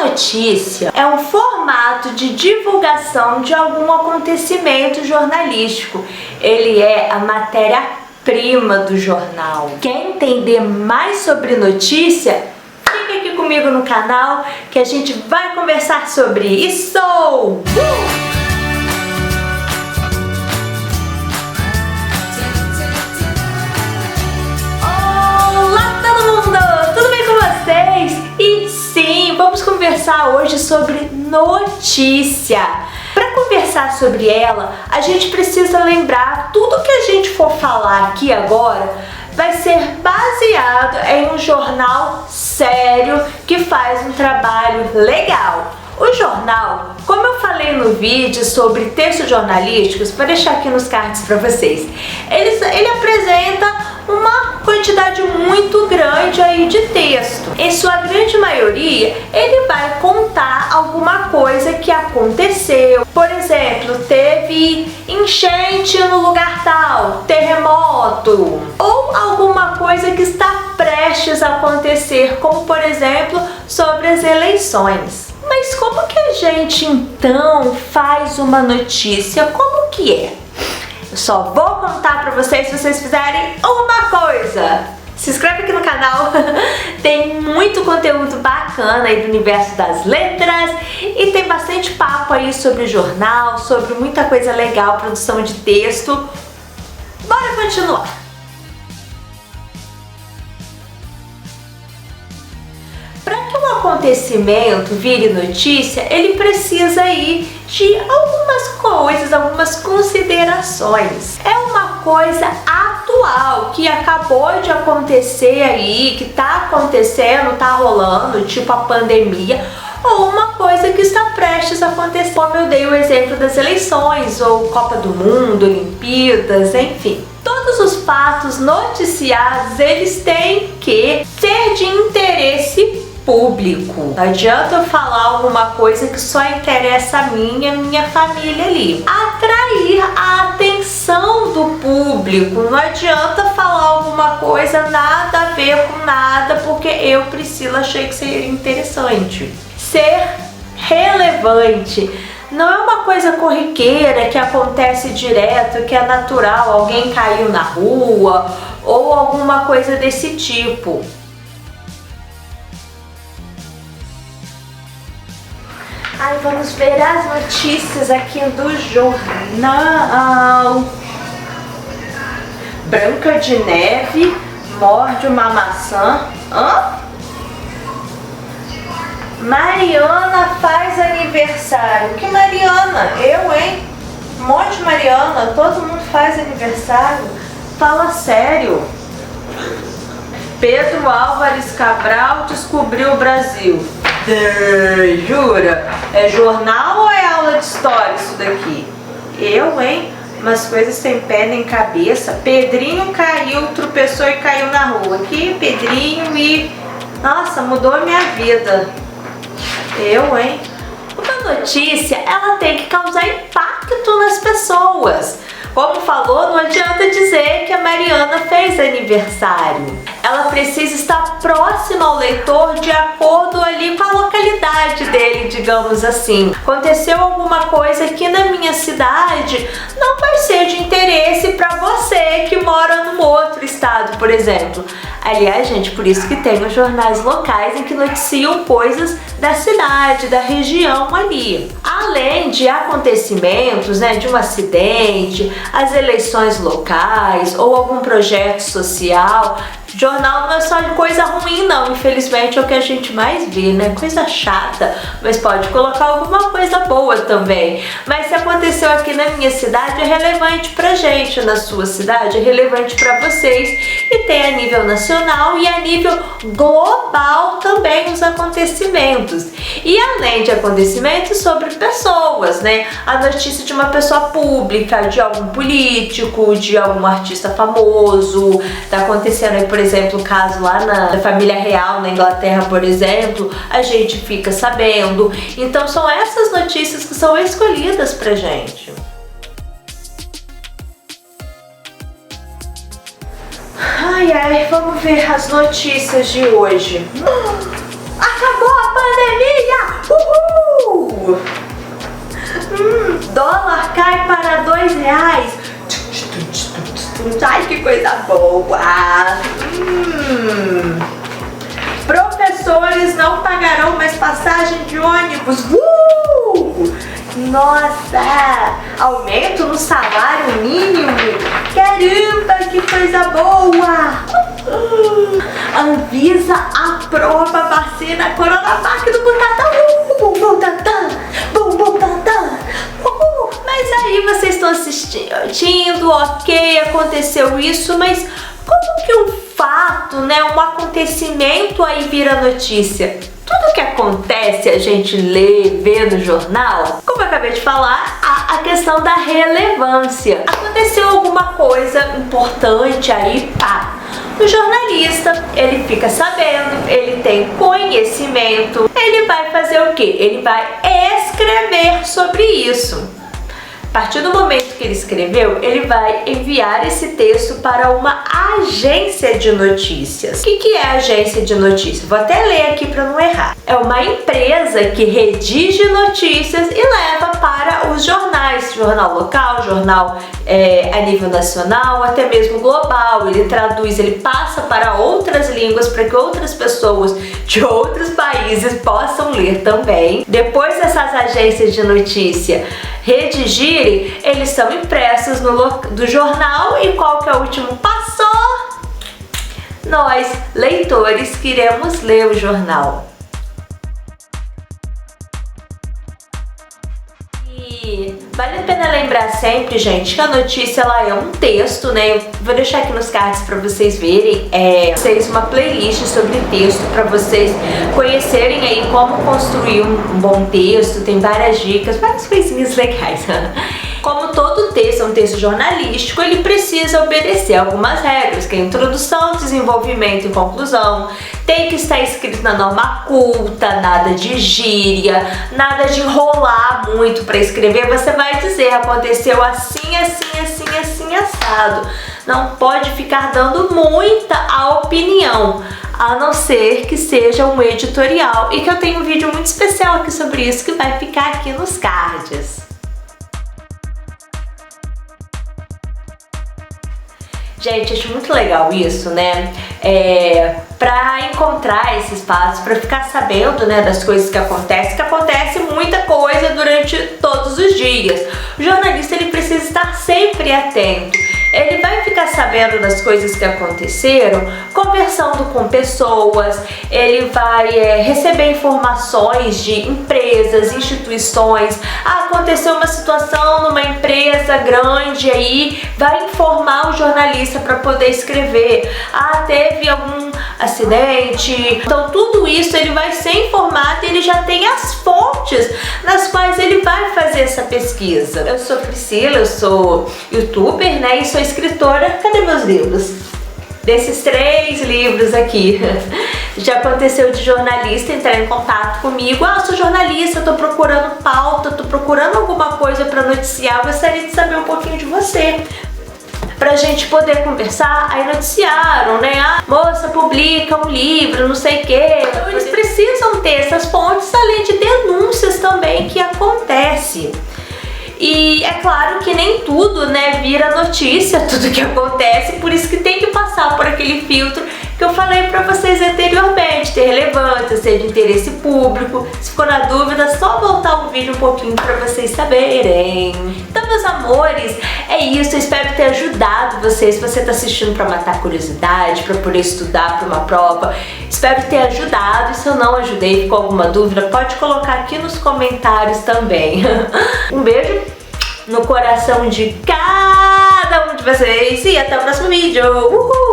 notícia é um formato de divulgação de algum acontecimento jornalístico. Ele é a matéria-prima do jornal. Quer entender mais sobre notícia? Fica aqui comigo no canal que a gente vai conversar sobre isso! Olá todo mundo! Tudo bem com vocês? E sim, vamos conversar hoje sobre notícia. Para conversar sobre ela, a gente precisa lembrar tudo que a gente for falar aqui agora vai ser baseado em um jornal sério que faz um trabalho legal. O jornal, como eu falei no vídeo sobre textos jornalísticos, vou deixar aqui nos cards para vocês, ele apresenta uma quantidade muito grande aí de texto. Em sua grande maioria, ele vai contar alguma coisa que aconteceu. Por exemplo, teve enchente no lugar tal, terremoto, ou alguma coisa que está prestes a acontecer, como por exemplo, sobre as eleições. Mas como que a gente então faz uma notícia? Como que é? Eu só vou contar pra vocês se vocês fizerem uma coisa. Se inscreve aqui no canal, tem muito conteúdo bacana aí do universo das letras e tem bastante papo aí sobre jornal, sobre muita coisa legal, produção de texto. Bora continuar! Para que um acontecimento vire notícia, ele precisa aí de algumas coisas, algumas considerações. É uma coisa atual que acabou de acontecer aí, que tá acontecendo, tá rolando, tipo a pandemia, ou uma coisa que está prestes a acontecer, como eu dei o exemplo das eleições, ou Copa do Mundo, Olimpíadas, enfim. Todos os fatos noticiados, eles têm que ser de interesse público. Não adianta eu falar alguma coisa que só interessa a minha família ali. Atrair a atenção do público. Não adianta falar alguma coisa nada a ver com nada, porque eu, Priscila, achei que seria interessante. Ser relevante. Não é uma coisa corriqueira que acontece direto, que é natural, alguém caiu na rua ou alguma coisa desse tipo. Ai, vamos ver as notícias aqui do jornal. Branca de Neve morde uma maçã. Mariana faz aniversário. Que Mariana? Eu, hein? Um monte de Mariana. Todo mundo faz aniversário. Fala sério. Pedro Álvares Cabral descobriu o Brasil. Jura? É jornal ou é aula de história isso daqui? Eu, hein? Umas coisas sem pé nem cabeça. Pedrinho caiu, tropeçou e caiu na rua. Aqui, Pedrinho e... Nossa, mudou a minha vida. Eu, hein? Uma notícia, ela tem que causar impacto nas pessoas. Como falou, não adianta dizer que a Mariana fez aniversário. Ela precisa estar próxima ao leitor de acordo ali com a localidade dele, digamos assim. Aconteceu alguma coisa aqui na minha cidade, não vai ser de interesse para você que mora num outro estado, por exemplo. Aliás, gente, por isso que tem os jornais locais em que noticiam coisas da cidade, da região ali. Além de acontecimentos, né, de um acidente, as eleições locais ou algum projeto social, jornal não é só de coisa ruim não, infelizmente é o que a gente mais vê, né? Coisa chata, mas pode colocar alguma coisa boa também. Mas se aconteceu aqui na minha cidade, é relevante pra gente, na sua cidade, é relevante pra vocês e tem a nível nacional e a nível global também os acontecimentos. E além de acontecimentos sobre pessoas, né? A notícia de uma pessoa pública, de algum político, de algum artista famoso, tá acontecendo aí, por exemplo, o caso lá na família real na Inglaterra, por exemplo, a gente fica sabendo. Então são essas notícias que são escolhidas pra gente. Ai, ai, vamos ver as notícias de hoje. Acabou a pandemia! R$2. Ai, que coisa boa! Professores não pagarão mais passagem de ônibus. Nossa! Aumento no salário mínimo. Caramba, que coisa boa! Anvisa aprova a vacina Coronavac do Butantan. Mas aí vocês estão assistindo, ok, aconteceu isso, mas como que um fato, né, um acontecimento aí vira notícia? Tudo que acontece a gente lê, vê no jornal. Como eu acabei de falar, a questão da relevância. Aconteceu alguma coisa importante aí, pá. O jornalista, ele fica sabendo, ele tem conhecimento, ele vai fazer o quê? Ele vai escrever sobre isso. A partir do momento que ele escreveu, ele vai enviar esse texto para uma agência de notícias. O que é agência de notícias? Vou até ler aqui para não errar. É uma empresa que redige notícias e leva para os jornais, jornal local, jornal a nível nacional, até mesmo global. Ele traduz, ele passa para outras línguas para que outras pessoas de outros países possam ler também. Depois dessas agências de notícia redigirem, eles são impressos do jornal e qual que é o último passo? Nós, leitores, que iremos ler o jornal. E vale a pena lembrar sempre, gente, que a notícia ela é um texto, né? Eu vou deixar aqui nos cards para vocês verem. Vocês uma playlist sobre texto para vocês conhecerem aí como construir um bom texto. Tem várias dicas, várias coisinhas legais. Como todo texto é um texto jornalístico, ele precisa obedecer algumas regras, que é introdução, desenvolvimento e conclusão. Tem que estar escrito na norma culta, nada de gíria, nada de enrolar muito para escrever. Você vai dizer, aconteceu assim, assim, assim, assim, assado. Não pode ficar dando muita a opinião, a não ser que seja um editorial. E que eu tenho um vídeo muito especial aqui sobre isso, que vai ficar aqui nos cards. Gente, acho muito legal isso, né? Para encontrar esse espaço, para ficar sabendo, né, das coisas que acontece muita coisa durante todos os dias. O jornalista, ele precisa estar sempre atento. Ele vai ficar sabendo das coisas que aconteceram, conversando com pessoas, ele vai receber informações de empresas, instituições. Aconteceu uma situação numa empresa grande aí, vai informar o jornalista para poder escrever. Teve algum acidente. Então tudo isso ele vai ser informado e ele já tem as fontes nas quais ele vai fazer essa pesquisa. Eu sou Priscila, eu sou youtuber, né, e sou escritora. Cadê meus livros? Desses 3 livros aqui. Já aconteceu de jornalista entrar em contato comigo. Eu sou jornalista, tô procurando pauta, tô procurando alguma coisa para noticiar, eu gostaria de saber um pouquinho de você, pra gente poder conversar. Aí noticiaram, né? Moça, publica um livro, não sei o quê. Então eles precisam ter essas fontes, além de denúncias também que acontece. E é claro que nem tudo, né, vira notícia, tudo que acontece, por isso que tem que passar por aquele filtro que eu falei pra vocês anteriormente, ter relevância, ser de interesse público. Se ficou na dúvida, só voltar o vídeo um pouquinho pra vocês saberem. Então, meus amores, é isso. Eu espero ter ajudado vocês. Se você tá assistindo pra matar a curiosidade, pra poder estudar pra uma prova, espero ter ajudado. E se eu não ajudei, ficou alguma dúvida, pode colocar aqui nos comentários também. Um beijo no coração de cada um de vocês e até o próximo vídeo. Uhul!